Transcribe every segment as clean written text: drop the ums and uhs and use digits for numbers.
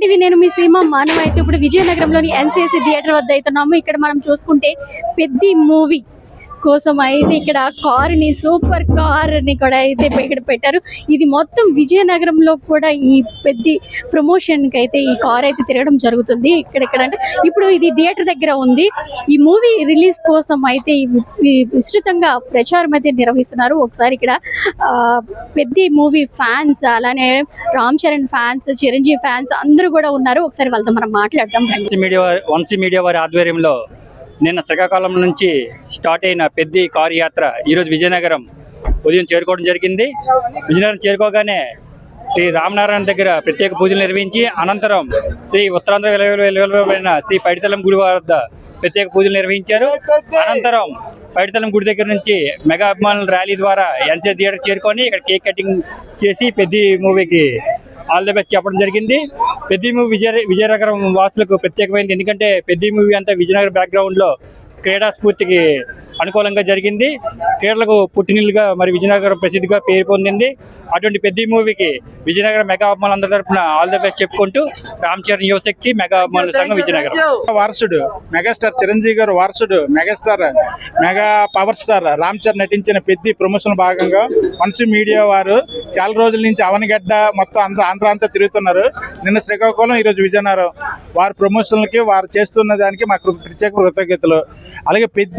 TV నేను మీ సీమ మానవ అయితే ఇప్పుడు విజయనగరంలోని ఎన్సీసీ థియేటర్ వద్ద అవుతున్నాము. ఇక్కడ మనం చూసుకుంటే పెద్ది మూవీ కోసం అయితే ఇక్కడ కారుని సూపర్ కార్ని కూడా అయితే ఇక్కడ పెట్టారు. ఇది మొత్తం విజయనగరంలో కూడా ఈ పెద్ద ప్రమోషన్కి అయితే ఈ కార్ అయితే తిరగడం జరుగుతుంది. అంటే ఇప్పుడు ఇది థియేటర్ దగ్గర ఉంది. ఈ మూవీ రిలీజ్ కోసం అయితే విస్తృతంగా ప్రచారం అయితే నిర్వహిస్తున్నారు. ఒకసారి ఇక్కడ పెద్ద మూవీ ఫ్యాన్స్, అలానే రామ్ చరణ్ ఫ్యాన్స్, చిరంజీవి ఫ్యాన్స్ అందరూ కూడా ఉన్నారు. ఒకసారి వాళ్ళతో మనం మాట్లాడదాం. వంశీ మీడియా వారి ఆధ్వర్యంలో నిన్న శ్రీకాకుళం నుంచి స్టార్ట్ అయిన పెద్ద కారు యాత్ర ఈరోజు విజయనగరం ఉదయం చేరుకోవడం జరిగింది. విజయనగరం చేరుకోగానే శ్రీ రామనారాయణ దగ్గర ప్రత్యేక పూజలు నిర్వహించి అనంతరం శ్రీ ఉత్తరాంధ్ర వెలువడిన శ్రీ పైడితలం గుడి వద్ద ప్రత్యేక పూజలు నిర్వహించారు. అనంతరం పైడితలం గుడి దగ్గర నుంచి మెగా అభిమానుల ర్యాలీ ద్వారా ఎన్సీసీ థియేటర్ చేరుకొని ఇక్కడ కేక్ కటింగ్ చేసి పెద్ద మూవీకి ఆల్ ది బెస్ట్ చెప్పడం జరిగింది. పెద్ద మూవీ విజయనగరం వాసులకు ప్రత్యేకమైంది. ఎందుకంటే పెద్ద మూవీ అంతా విజయనగరం బ్యాక్గ్రౌండ్ లో క్రీడా స్ఫూర్తికి అనుకూలంగా జరిగింది. క్రీడలకు పుట్టినిల్లుగా మరి విజయనగరం ప్రసిద్ధిగా పేరు పొందింది. అటువంటి పెద్ద మూవీకి విజయనగరం మెగా అభిమానులందరి తరఫున ఆల్ ది బెస్ట్ చెప్పుకుంటూ రామ్ చరణ్ యువశక్తి మెగా అభిమానుల సంఘం విజయనగరం. వారసుడు మెగాస్టార్ చిరంజీవి గారు వారసుడు megastar mega power star Ram Charan నటించిన పెద్ద ప్రమోషన్ భాగంగా వంశీ మీడియా వారు చాలా రోజుల నుంచి అవనిగడ్డ మొత్తం ఆంధ్ర అంతా తిరుగుతున్నారు. నిన్న శ్రీకాకుళం, ఈరోజు విజయనగరం. వారి ప్రమోషన్లకి వారు చేస్తున్న దానికి మాకు ప్రత్యేక కృతజ్ఞతలు. అలాగే పెద్ద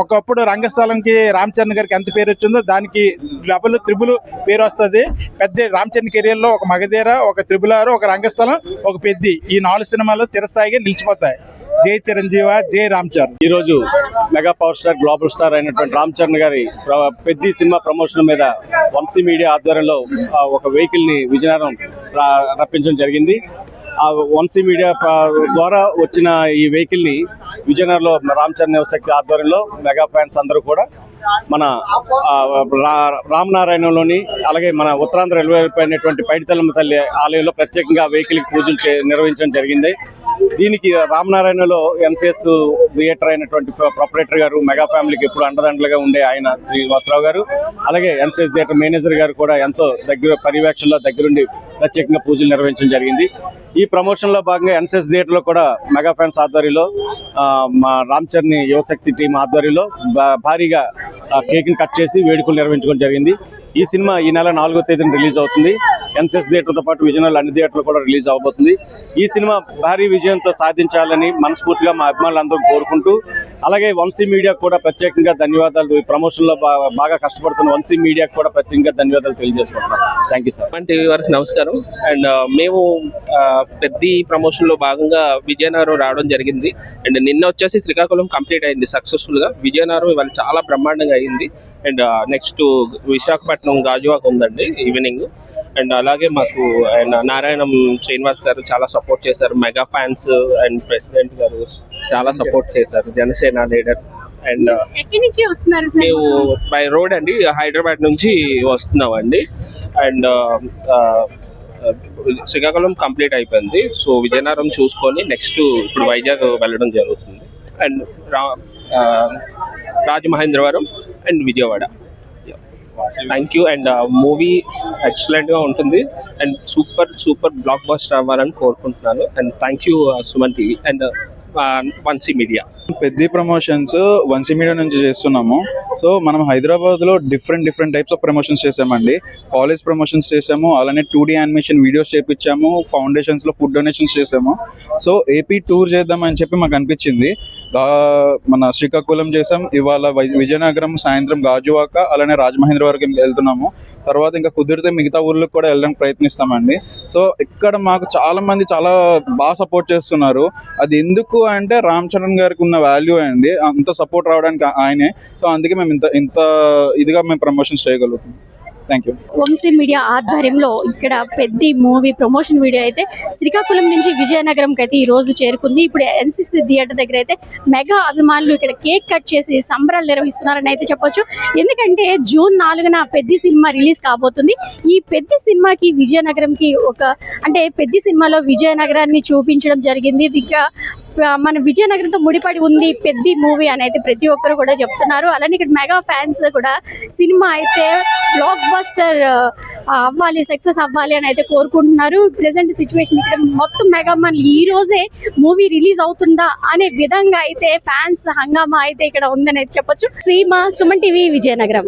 ఒకప్పుడు రంగస్థలంకి రామ్ చరణ్ గారికి ఎంత పేరు వచ్చిందో దానికి డబుల్ త్రిబుల్ పేరు వస్తుంది. పెద్ద రామ్ చరణ్ కెరీర్ లో ఒక మగధీర, ఒక త్రిబులారు, ఒక రంగస్థలం, ఒక పెద్ద, ఈ 4 సినిమాలు చిరస్థాయిగా నిలిచిపోతాయి. జై చిరంజీవ, జై రామ్ చరణ్. ఈ రోజు mega power star, global star అయినటువంటి రామ్ చరణ్ గారి పెద్ద సినిమా ప్రమోషన్ మీద వంశీ మీడియా ఆధ్వర్యంలో ఒక వెహికల్ ని విజయనగరం రప్పించడం జరిగింది. ఆ వంశీ మీడియా ద్వారా వచ్చిన ఈ వెహికల్ ని విజయనగరంలో రామ్ చరణ్ యువశక్తి ఆధ్వర్యంలో మెగా ఫ్యాన్స్ అందరూ కూడా మన రామనారాయణలోని, అలాగే మన ఉత్తరాంధ్ర వెలువడిపోయినటువంటి పైడితల్లమ్మ తల్లి ఆలయంలో ప్రత్యేకంగా వెహికల్ పూజలు నిర్వహించడం జరిగింది. దీనికి రామనారాయణలో ఎన్సీఎస్ థియేటర్ అయినటువంటి ప్రొపరేటర్ గారు, మెగా ఫ్యామిలీకి ఎప్పుడు అండదండలుగా ఉండే ఆయన శ్రీనివాసరావు గారు, అలాగే ఎన్సీఎస్ థియేటర్ మేనేజర్ గారు కూడా ఎంతో పర్యవేక్షణలో దగ్గరుండి ప్రత్యేకంగా పూజలు నిర్వహించడం జరిగింది. ఈ ప్రమోషన్ లో భాగంగా ఎన్సీఎస్ థియేటర్ లో కూడా మెగా ఫ్యాన్స్ ఆధ్వర్యంలో మా రామ్ చరణ్ యువశక్తి టీం ఆధ్వర్యంలో భారీగా కేక్ ని కట్ చేసి వేడుకలు నిర్వహించుకోవడం జరిగింది. ఈ సినిమా ఈ నెల 4వ తేదీన రిలీజ్ అవుతుంది. ఎన్సీఎస్ థియేటర్ తో పాటు విజయనగరం అన్ని థియేటర్లు కూడా రిలీజ్ అవబోతుంది. ఈ సినిమా భారీ విజయంతో సాధించాలని మనస్ఫూర్తిగా మా అభిమానులందరూ కోరుకుంటూ, అలాగే వంశీ మీడియా కూడా ప్రత్యేకంగా ధన్యవాదాలు. ఈ ప్రమోషన్ లో బాగా కష్టపడుతున్న వంశీ మీడియా కూడా ప్రత్యేకంగా ధన్యవాదాలు తెలియజేసుకుంటున్నాం. Thank you sir. టీవీ వారికి నమస్కారం. అండ్ మేము పెద్ద ప్రమోషన్ లో భాగంగా విజయనగరం రావడం జరిగింది. అండ్ నిన్న వచ్చేసి శ్రీకాకుళం కంప్లీట్ అయింది సక్సెస్ఫుల్ గా. విజయనగరం ఇవాళ చాలా బ్రహ్మాండంగా అయింది. అండ్ నెక్స్ట్ విశాఖపట్నం గాజువాక ఉందండి ఈవినింగ్. అండ్ అలాగే మాకు అండ్ నారాయణం శ్రీనివాస్ గారు చాలా సపోర్ట్ చేశారు. మెగా ఫ్యాన్స్ అండ్ ప్రెసిడెంట్ గారు చాలా సపోర్ట్ చేశారు, జనసేన లీడర్. అండ్ మేము బై రోడ్ అండి, హైదరాబాద్ నుంచి వస్తున్నాం అండి. అండ్ శ్రీకాకుళం కంప్లీట్ అయిపోయింది. సో విజయనగరం చూసుకొని నెక్స్ట్ ఇప్పుడు వైజాగ్ వెళ్ళడం జరుగుతుంది. And Rajamahendravaram and Vijayawada. Thank you. And movie excellent గా ఉంటుంది అండ్ సూపర్ బ్లాక్ బస్టర్ అవ్వాలని కోరుకుంటున్నాను. And thank you Suman TV and Vamsi media. పెద్ద ప్రమోషన్స్ వంశీ మీడియా నుంచి చేస్తున్నాము. సో మనం హైదరాబాద్ లో డిఫరెంట్ టైప్స్ ఆఫ్ ప్రమోషన్స్ చేసామండి. కాలేజ్ ప్రమోషన్స్ చేసాము, అలానే 2D యానిమేషన్ వీడియోస్ చేపించాము, ఫౌండేషన్స్ లో ఫుడ్ డొనేషన్స్ చేసాము. సో ఏపీ టూర్ చేద్దామని చెప్పి మాకు అనిపించింది. మన శ్రీకాకుళం చేసాం, ఇవాళ విజయనగరం, సాయంత్రం గాజువాక, అలానే రాజమహేంద్ర వరకు వెళ్తున్నాము. తర్వాత ఇంకా కుదిరితే మిగతా ఊర్లకు కూడా వెళ్ళడానికి ప్రయత్నిస్తామండి. సో ఇక్కడ మాకు చాలా మంది చాలా బాగా సపోర్ట్ చేస్తున్నారు. అది ఎందుకు అంటే రామ్ చరణ్ గారికి ఉన్న వాల్యూ అండి, అంత సపోర్ట్ రావడానికి ఆయనే. సో అందుకే మేము ఇంత ఇదిగా మేము ప్రమోషన్స్ చేయగలుగుతాం. Thank you. వంశీ మీడియా ఆధ్వర్యంలో ఇక్కడ పెద్ద మూవీ ప్రమోషన్ వీడియో అయితే శ్రీకాకుళం నుంచి విజయనగరంకి అయితే ఈ రోజు చేరుకుంది. ఇప్పుడు ఎన్సీసీ థియేటర్ దగ్గర అయితే మెగా అభిమానులు ఇక్కడ కేక్ కట్ చేసి సంబరాలు నిర్వహిస్తున్నారని అయితే చెప్పొచ్చు. ఎందుకంటే జూన్ 4న పెద్ద సినిమా రిలీజ్ కాబోతుంది. ఈ పెద్ద సినిమాకి విజయనగరంకి అంటే పెద్ద సినిమాలో విజయనగరాన్ని చూపించడం జరిగింది. ఇంకా మన విజయనగరంతో ముడిపడి ఉంది పెద్ద మూవీ అని అయితే ప్రతి ఒక్కరు కూడా చెప్తున్నారు. అలానే ఇక్కడ మెగా ఫ్యాన్స్ కూడా సినిమా అయితే బ్లాక్ బస్టర్ అవ్వాలి, సక్సెస్ అవ్వాలి అని అయితే కోరుకుంటున్నారు. ప్రెసెంట్ సిచ్యువేషన్ ఇక్కడ మొత్తం మెగా ఈ రోజే మూవీ రిలీజ్ అవుతుందా అనే విధంగా అయితే ఫ్యాన్స్ హంగామా అయితే ఇక్కడ ఉందని చెప్పొచ్చు. సీమ, సుమన్ టీవీ, విజయనగరం.